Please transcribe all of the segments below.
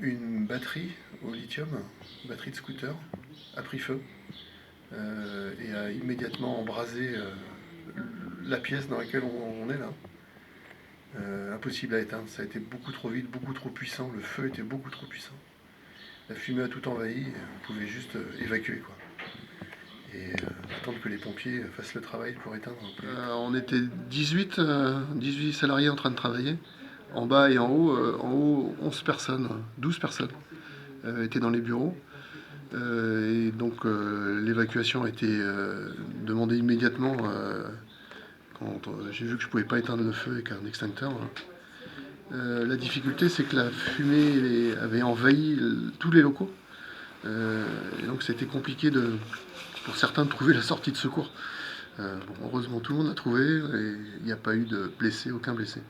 Une batterie au lithium, batterie de scooter, a pris feu et a immédiatement embrasé la pièce dans laquelle on est là. Impossible à éteindre, ça a été beaucoup trop vite, beaucoup trop puissant, le feu était beaucoup trop puissant. La fumée a tout envahi, on pouvait juste évacuer quoi. Et attendre que les pompiers fassent le travail pour éteindre. On était 18 salariés en train de travailler. En bas et en haut 11 personnes, 12 personnes étaient dans les bureaux. Et donc l'évacuation a été demandée immédiatement quand j'ai vu que je ne pouvais pas éteindre le feu avec un extincteur. La difficulté, c'est que la fumée avait envahi tous les locaux. Et donc c'était compliqué pour certains de trouver la sortie de secours. Heureusement, tout le monde a trouvé et il n'y a pas eu de blessés, aucun blessé.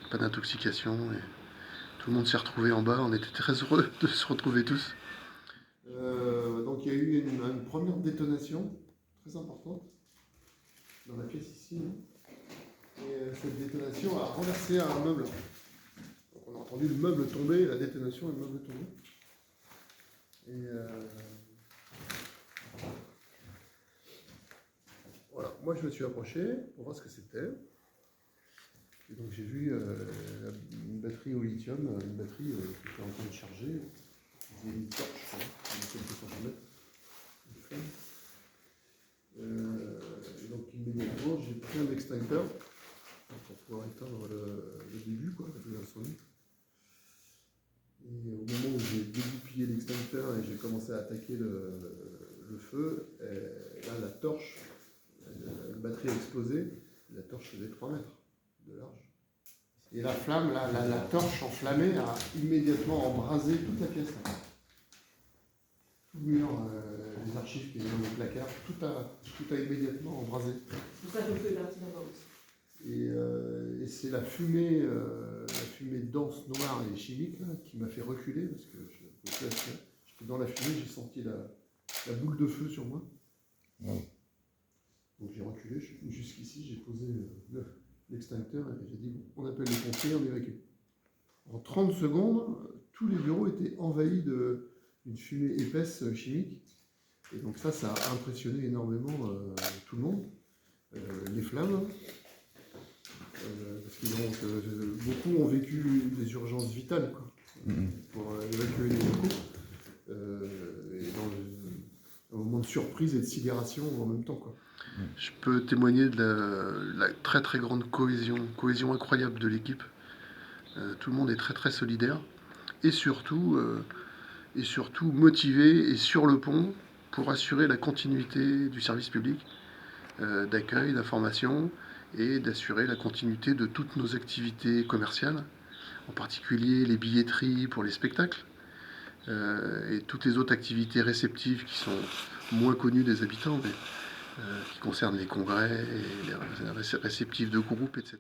Pas d'intoxication. Et tout le monde s'est retrouvé en bas. On était très heureux de se retrouver tous. Donc il y a eu une première détonation très importante dans la pièce ici. Et cette détonation a renversé un meuble. Donc on a entendu le meuble tomber, la détonation et le meuble tomber. Et voilà, moi je me suis approché pour voir ce que c'était. Et donc j'ai vu une batterie au lithium, une batterie qui était en train de charger. Il y a une torche, de quelques centimètres. Et donc immédiatement j'ai pris un extincteur pour pouvoir éteindre le début, quoi, l'incendie. Et au moment où j'ai dégoupillé l'extincteur et j'ai commencé à attaquer le feu, là la torche, la batterie a explosé, la torche faisait 3 mètres de large. Et la flamme, la torche enflammée a immédiatement embrasé toute la pièce. Là. Tout le mur, les archives qui étaient dans le placard, tout a immédiatement embrasé. C'est pour ça que le feu est parti là-bas aussi. Et c'est la fumée dense, noire et chimique là, qui m'a fait reculer parce que j'étais dans la fumée, j'ai senti la boule de feu sur moi. Ouais. Donc j'ai reculé, je suis venu jusqu'ici, j'ai posé l'extincteur et j'ai dit bon, on appelle les pompiers, on évacue. En 30 secondes, tous les bureaux étaient envahis d'une fumée épaisse chimique. Et donc ça a impressionné énormément tout le monde. Les flammes. Parce que beaucoup ont vécu des urgences vitales quoi, pour évacuer les locaux. Et dans un moment de surprise et de sidération en même temps. Quoi. Je peux témoigner de la très très grande cohésion incroyable de l'équipe. Tout le monde est très très solidaire et surtout motivé et sur le pont pour assurer la continuité du service public, d'accueil, d'information et d'assurer la continuité de toutes nos activités commerciales, en particulier les billetteries pour les spectacles et toutes les autres activités réceptives qui sont moins connues des habitants, mais qui concernent les congrès et les réceptifs de groupes, etc.